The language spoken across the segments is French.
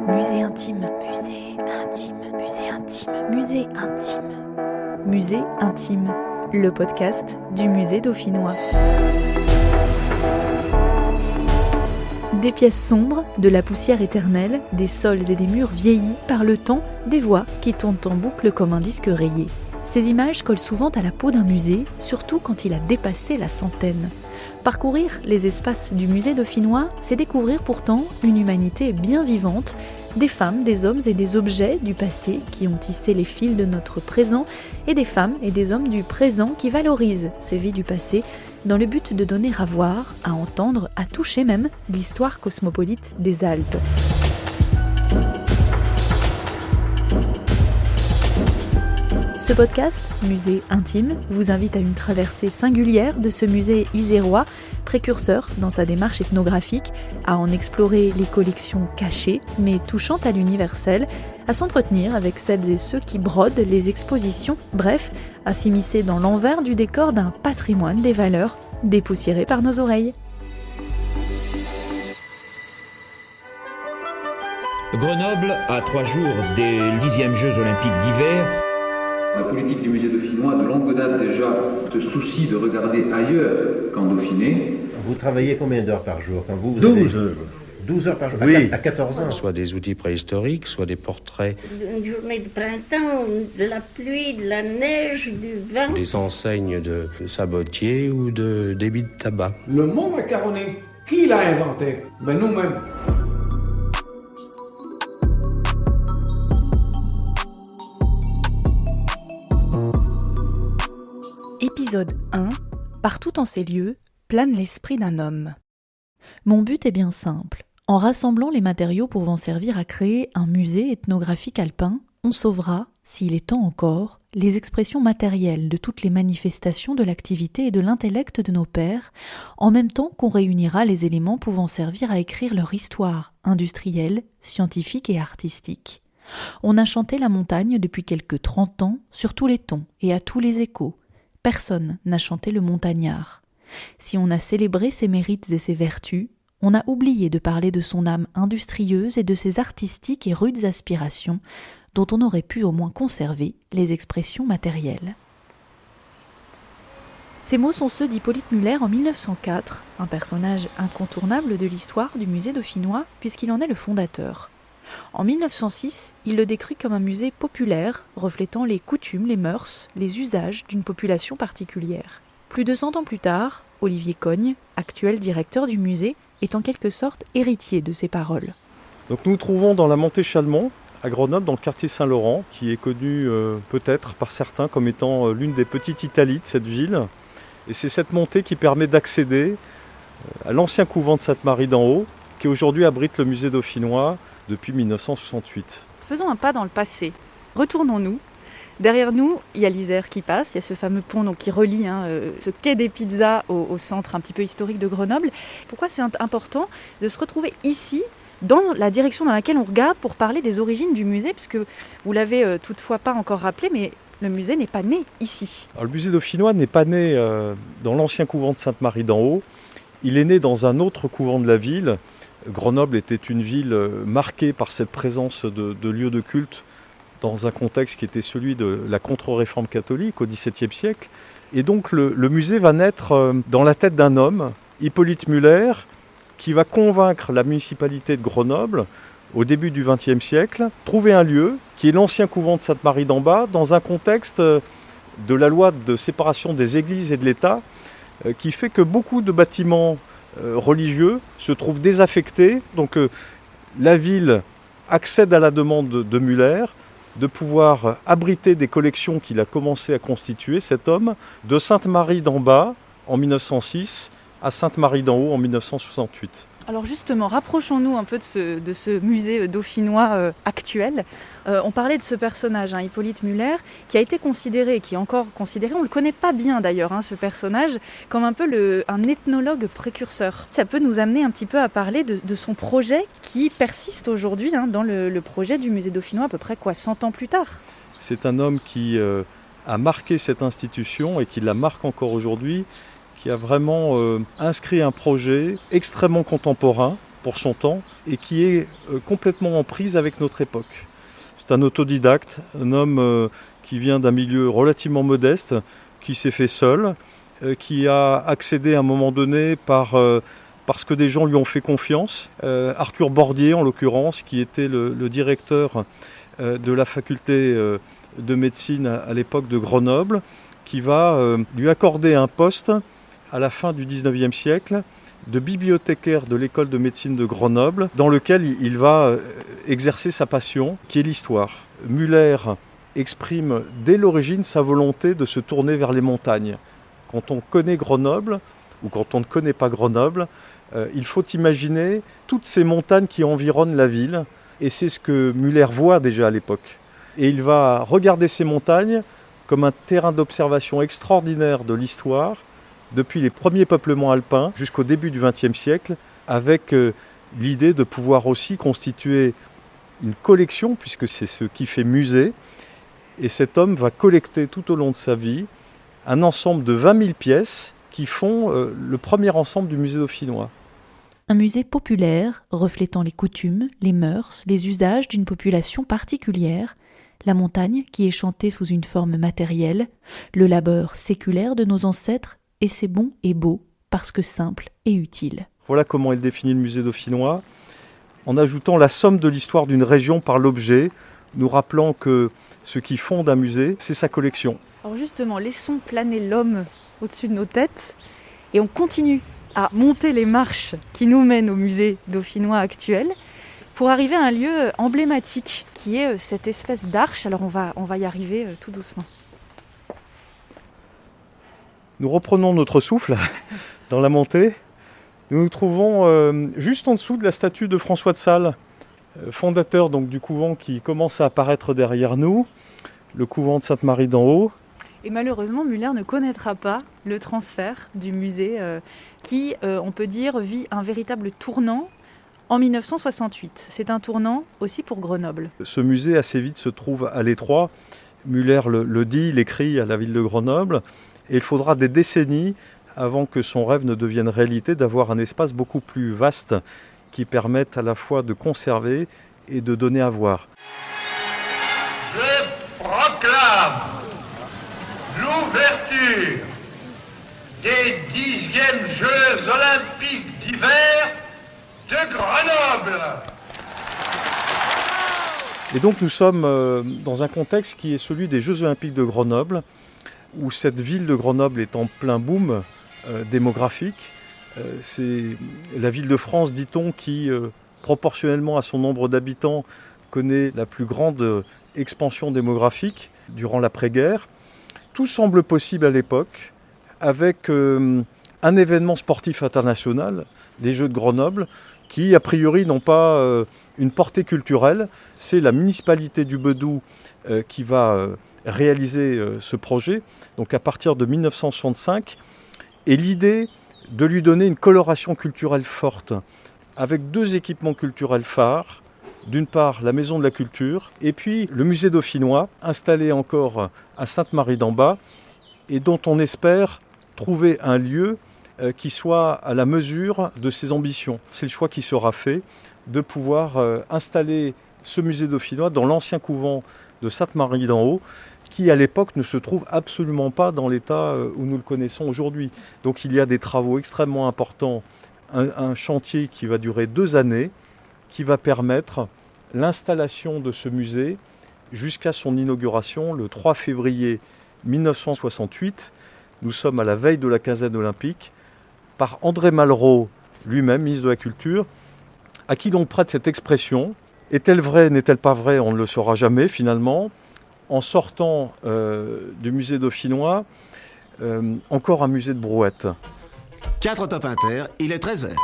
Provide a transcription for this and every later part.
Musée intime, musée intime, musée intime, musée intime. Musée intime, le podcast du musée dauphinois. Des pièces sombres, de la poussière éternelle, des sols et des murs vieillis par le temps, des voix qui tournent en boucle comme un disque rayé. Ces images collent souvent à la peau d'un musée, surtout quand il a dépassé la centaine. Parcourir les espaces du musée dauphinois, c'est découvrir pourtant une humanité bien vivante, des femmes, des hommes et des objets du passé qui ont tissé les fils de notre présent et des femmes et des hommes du présent qui valorisent ces vies du passé dans le but de donner à voir, à entendre, à toucher même l'histoire cosmopolite des Alpes. Ce podcast, Musée intime, vous invite à une traversée singulière de ce musée isérois, précurseur dans sa démarche ethnographique, à en explorer les collections cachées, mais touchantes à l'universel, à s'entretenir avec celles et ceux qui brodent les expositions, bref, à s'immiscer dans l'envers du décor d'un patrimoine des valeurs dépoussiéré par nos oreilles. Grenoble, à 3 jours des 10e Jeux Olympiques d'hiver. La politique du musée dauphinois, de longue date déjà, se soucie de regarder ailleurs qu'en Dauphiné. Vous travaillez combien d'heures par jour quand vous 12 heures. 12 heures par jour, Oui. à 14 ans. Soit des outils préhistoriques, soit des portraits, Une journée de printemps, de la pluie, de la neige, du vent. des enseignes de sabotiers ou de débits de tabac. Le mot macaroni, qui l'a inventé? Ben nous-mêmes. Épisode 1. Partout en ces lieux, plane l'esprit d'un homme. Mon but est bien simple. En rassemblant les matériaux pouvant servir à créer un musée ethnographique alpin, on sauvera, s'il est temps encore, les expressions matérielles de toutes les manifestations de l'activité et de l'intellect de nos pères, en même temps qu'on réunira les éléments pouvant servir à écrire leur histoire industrielle, scientifique et artistique. On a chanté la montagne depuis quelques 30 ans sur tous les tons et à tous les échos. Personne n'a chanté le montagnard. Si on a célébré ses mérites et ses vertus, on a oublié de parler de son âme industrieuse et de ses artistiques et rudes aspirations, dont on aurait pu au moins conserver les expressions matérielles. Ces mots sont ceux d'Hippolyte Müller en 1904, un personnage incontournable de l'histoire du musée dauphinois puisqu'il en est le fondateur. En 1906, il le décrit comme un musée populaire, reflétant les coutumes, les mœurs, les usages d'une population particulière. Plus de 100 ans plus tard, Olivier Cogne, actuel directeur du musée, est en quelque sorte héritier de ces paroles. Donc nous nous trouvons dans la montée Chalmont, à Grenoble, dans le quartier Saint-Laurent, qui est connu peut-être par certains comme étant l'une des petites Italies de cette ville. Et c'est cette montée qui permet d'accéder à l'ancien couvent de Sainte-Marie d'en Haut, qui aujourd'hui abrite le musée dauphinois depuis 1968. Faisons un pas dans le passé. Retournons-nous. Derrière nous, il y a l'Isère qui passe, il y a ce fameux pont qui relie ce quai des pizzas au centre un petit peu historique de Grenoble. Pourquoi c'est important de se retrouver ici, dans la direction dans laquelle on regarde pour parler des origines du musée, puisque vous l'avez toutefois pas encore rappelé, mais le musée n'est pas né ici. Alors, le musée dauphinois n'est pas né dans l'ancien couvent de Sainte-Marie d'en Haut, il est né dans un autre couvent de la ville. Grenoble était une ville marquée par cette présence de lieux de culte dans un contexte qui était celui de la contre-réforme catholique au XVIIe siècle. Et donc le musée va naître dans la tête d'un homme, Hippolyte Müller, qui va convaincre la municipalité de Grenoble, au début du XXe siècle, trouver un lieu qui est l'ancien couvent de Sainte-Marie d'en Bas, dans un contexte de la loi de séparation des églises et de l'État, qui fait que beaucoup de bâtiments religieux se trouvent désaffectés. Donc la ville accède à la demande de Müller de pouvoir abriter des collections qu'il a commencé à constituer, cet homme, de Sainte-Marie d'en Bas en 1906 à Sainte-Marie d'en Haut en 1968. Alors justement, rapprochons-nous un peu de ce musée dauphinois actuel. On parlait de ce personnage, Hippolyte Müller, qui a été considéré, qui est encore considéré, on ne le connaît pas bien d'ailleurs, ce personnage, comme un peu un ethnologue précurseur. Ça peut nous amener un petit peu à parler de son projet qui persiste aujourd'hui dans le projet du musée dauphinois à peu près 100 ans plus tard. C'est un homme qui a marqué cette institution et qui la marque encore aujourd'hui, qui a vraiment inscrit un projet extrêmement contemporain pour son temps et qui est complètement en prise avec notre époque. C'est un autodidacte, un homme qui vient d'un milieu relativement modeste, qui s'est fait seul, qui a accédé à un moment donné parce que des gens lui ont fait confiance. Arthur Bordier, en l'occurrence, qui était le directeur de la faculté de médecine à l'époque de Grenoble, qui va lui accorder un poste à la fin du 19e siècle de bibliothécaire de l'école de médecine de Grenoble, dans lequel il va exercer sa passion, qui est l'histoire. Müller exprime dès l'origine sa volonté de se tourner vers les montagnes. Quand on connaît Grenoble, ou quand on ne connaît pas Grenoble, il faut imaginer toutes ces montagnes qui environnent la ville, et c'est ce que Müller voit déjà à l'époque. Et il va regarder ces montagnes comme un terrain d'observation extraordinaire de l'histoire, depuis les premiers peuplements alpins jusqu'au début du XXe siècle, avec l'idée de pouvoir aussi constituer une collection, puisque c'est ce qui fait musée. Et cet homme va collecter tout au long de sa vie un ensemble de 20 000 pièces qui font le premier ensemble du musée dauphinois. Un musée populaire, reflétant les coutumes, les mœurs, les usages d'une population particulière, la montagne qui est chantée sous une forme matérielle, le labeur séculaire de nos ancêtres, et c'est bon et beau, parce que simple et utile. Voilà comment il définit le musée dauphinois, en ajoutant la somme de l'histoire d'une région par l'objet, nous rappelant que ce qui fonde un musée, c'est sa collection. Alors justement, laissons planer l'homme au-dessus de nos têtes, et on continue à monter les marches qui nous mènent au musée dauphinois actuel, pour arriver à un lieu emblématique, qui est cette espèce d'arche. Alors on va y arriver tout doucement. Nous reprenons notre souffle dans la montée. Nous nous trouvons juste en dessous de la statue de François de Sales, fondateur donc, du couvent qui commence à apparaître derrière nous, le couvent de Sainte-Marie d'en Haut. Et malheureusement, Müller ne connaîtra pas le transfert du musée qui, on peut dire, vit un véritable tournant en 1968. C'est un tournant aussi pour Grenoble. Ce musée assez vite se trouve à l'étroit. Müller le dit, il écrit à la ville de Grenoble. Et il faudra des décennies avant que son rêve ne devienne réalité, d'avoir un espace beaucoup plus vaste qui permette à la fois de conserver et de donner à voir. Je proclame l'ouverture des 10e Jeux olympiques d'hiver de Grenoble. Et donc nous sommes dans un contexte qui est celui des Jeux olympiques de Grenoble, où cette ville de Grenoble est en plein boom démographique. C'est la ville de France, dit-on, qui, proportionnellement à son nombre d'habitants, connaît la plus grande expansion démographique durant l'après-guerre. Tout semble possible à l'époque, avec un événement sportif international, les Jeux de Grenoble, qui, a priori, n'ont pas une portée culturelle. C'est la municipalité du Bedout qui va réaliser ce projet, donc à partir de 1965, et l'idée de lui donner une coloration culturelle forte, avec 2 équipements culturels phares, d'une part la Maison de la Culture, et puis le musée dauphinois, installé encore à Sainte-Marie-d'en-Bas, et dont on espère trouver un lieu qui soit à la mesure de ses ambitions. C'est le choix qui sera fait, de pouvoir installer ce musée dauphinois dans l'ancien couvent de Sainte-Marie-d'en-Haut, qui à l'époque ne se trouve absolument pas dans l'état où nous le connaissons aujourd'hui. Donc il y a des travaux extrêmement importants, un chantier qui va durer 2 années, qui va permettre l'installation de ce musée jusqu'à son inauguration le 3 février 1968. Nous sommes à la veille de la quinzaine olympique, par André Malraux lui-même, ministre de la Culture, à qui l'on prête cette expression. Est-elle vraie, n'est-elle pas vraie? On ne le saura jamais finalement. En sortant du musée dauphinois, encore un musée de brouettes. 4 top inter, il est 13h.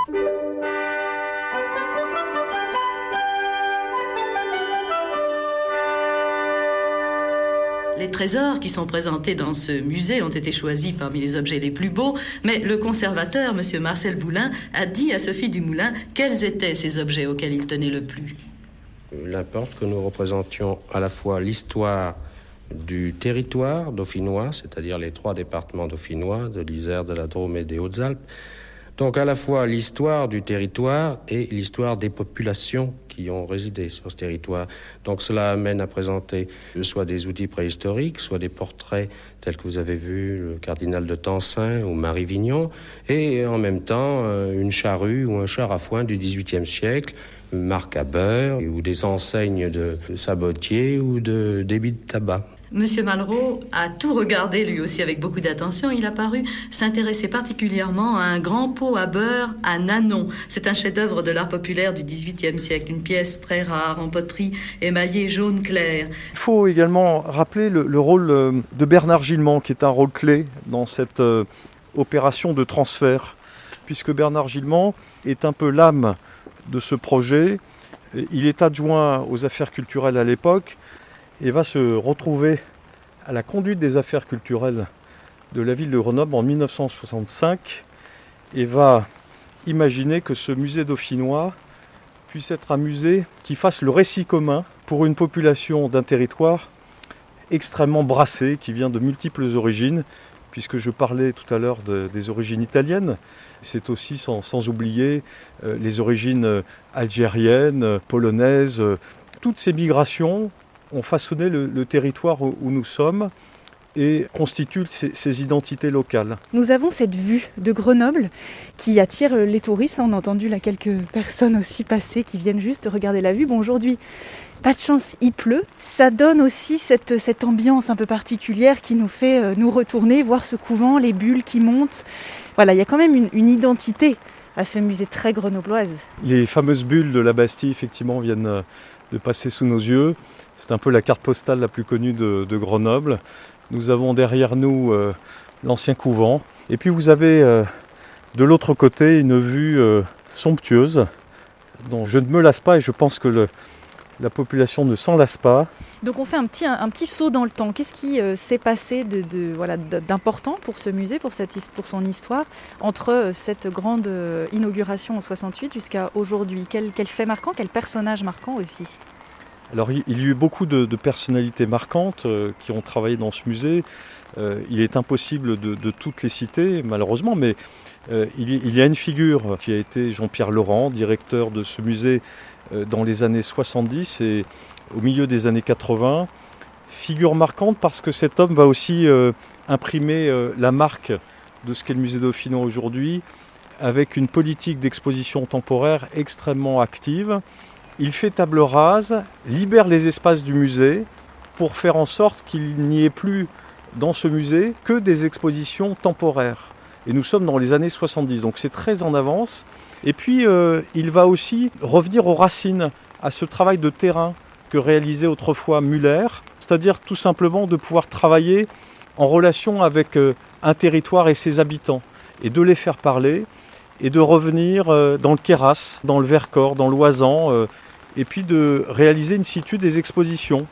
Les trésors qui sont présentés dans ce musée ont été choisis parmi les objets les plus beaux, mais le conservateur, M. Marcel Boulin, a dit à Sophie Dumoulin quels étaient ces objets auxquels il tenait le plus. Il importe que nous représentions à la fois l'histoire du territoire dauphinois, c'est-à-dire les 3 départements dauphinois, de l'Isère, de la Drôme et des Hautes-Alpes. Donc à la fois l'histoire du territoire et l'histoire des populations qui ont résidé sur ce territoire. Donc cela amène à présenter soit des outils préhistoriques, soit des portraits tels que vous avez vu le cardinal de Tencin ou Marie Vignon, et en même temps une charrue ou un char à foin du XVIIIe siècle, une marque à beurre ou des enseignes de sabotiers ou de débits de tabac. Monsieur Malraux a tout regardé lui aussi avec beaucoup d'attention. Il a paru s'intéresser particulièrement à un grand pot à beurre à Nanon. C'est un chef-d'œuvre de l'art populaire du XVIIIe siècle, une pièce très rare en poterie émaillée jaune clair. Il faut également rappeler le rôle de Bernard Gillement, qui est un rôle clé dans cette opération de transfert, puisque Bernard Gillement est un peu l'âme de ce projet. Il est adjoint aux affaires culturelles à l'époque et va se retrouver à la conduite des affaires culturelles de la ville de Grenoble en 1965 et va imaginer que ce musée dauphinois puisse être un musée qui fasse le récit commun pour une population d'un territoire extrêmement brassé, qui vient de multiples origines, puisque je parlais tout à l'heure des origines italiennes. C'est aussi sans oublier les origines algériennes, polonaises. Toutes ces migrations ont façonné le territoire où nous sommes et constituent ces identités locales. Nous avons cette vue de Grenoble qui attire les touristes. On a entendu là quelques personnes aussi passer qui viennent juste regarder la vue. Bon, aujourd'hui, pas de chance, il pleut. Ça donne aussi cette ambiance un peu particulière qui nous fait nous retourner, voir ce couvent, les bulles qui montent. Voilà, il y a quand même une identité à ce musée très grenobloise. Les fameuses bulles de la Bastille, effectivement, viennent de passer sous nos yeux. C'est un peu la carte postale la plus connue de Grenoble. Nous avons derrière nous l'ancien couvent. Et puis vous avez de l'autre côté une vue somptueuse dont je ne me lasse pas et je pense que la population ne s'en lasse pas. Donc on fait un petit saut dans le temps. Qu'est-ce qui s'est passé d'important pour ce musée, pour son histoire, entre cette grande inauguration en 68 jusqu'à aujourd'hui? Quel fait marquant, quel personnage marquant aussi? Alors il y a eu beaucoup de personnalités marquantes qui ont travaillé dans ce musée. Il est impossible de toutes les citer, malheureusement, mais il y a une figure qui a été Jean-Pierre Laurent, directeur de ce musée dans les années 70 et au milieu des années 80. Figure marquante parce que cet homme va aussi imprimer la marque de ce qu'est le musée dauphinois aujourd'hui, avec une politique d'exposition temporaire extrêmement active. Il fait table rase, libère les espaces du musée pour faire en sorte qu'il n'y ait plus dans ce musée que des expositions temporaires. Et nous sommes dans les années 70, donc c'est très en avance. Et puis il va aussi revenir aux racines, à ce travail de terrain que réalisait autrefois Muller, c'est-à-dire tout simplement de pouvoir travailler en relation avec un territoire et ses habitants, et de les faire parler, et de revenir dans le Queyras, dans le Vercors, dans l'Oisans, et puis de réaliser in situ des expositions,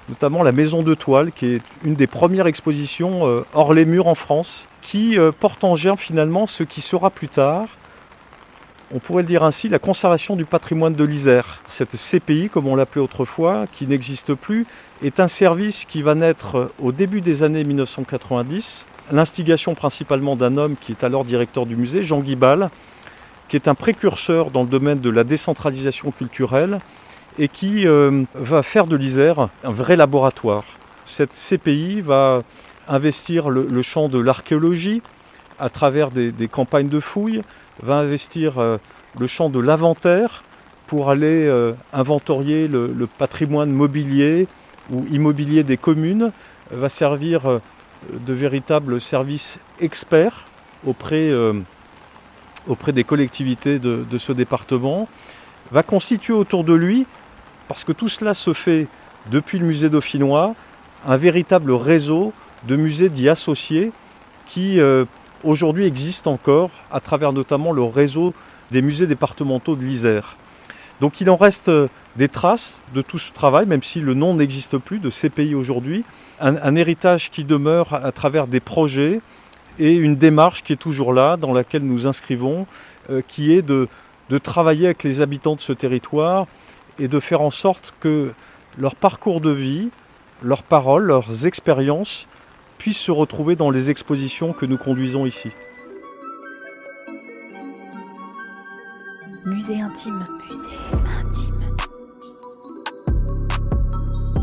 notamment la Maison de Toile, qui est une des premières expositions hors les murs en France, qui porte en germe finalement ce qui sera plus tard, on pourrait le dire ainsi, la conservation du patrimoine de l'Isère. Cette CPI, comme on l'appelait autrefois, qui n'existe plus, est un service qui va naître au début des années 1990, l'instigation principalement d'un homme qui est alors directeur du musée, Jean Guibal, qui est un précurseur dans le domaine de la décentralisation culturelle et qui va faire de l'Isère un vrai laboratoire. Cette CPI va investir le champ de l'archéologie à travers des campagnes de fouilles, va investir le champ de l'inventaire pour aller inventorier le patrimoine mobilier ou immobilier des communes, va servir de véritables services experts auprès des collectivités de ce département, va constituer autour de lui, parce que tout cela se fait depuis le musée dauphinois, un véritable réseau de musées dits associés qui aujourd'hui existent encore à travers notamment le réseau des musées départementaux de l'Isère. Donc il en reste des traces de tout ce travail, même si le nom n'existe plus de CPI aujourd'hui, un héritage qui demeure à travers des projets et une démarche qui est toujours là, dans laquelle nous inscrivons, qui est de travailler avec les habitants de ce territoire et de faire en sorte que leur parcours de vie leurs paroles, leurs expériences puissent se retrouver dans les expositions que nous conduisons ici. Musée intime. Musée intime.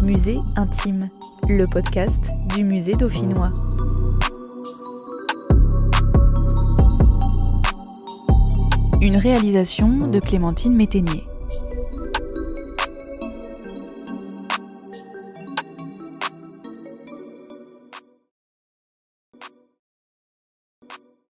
Musée intime, le podcast du musée dauphinois. Une réalisation de Clémentine Métainier.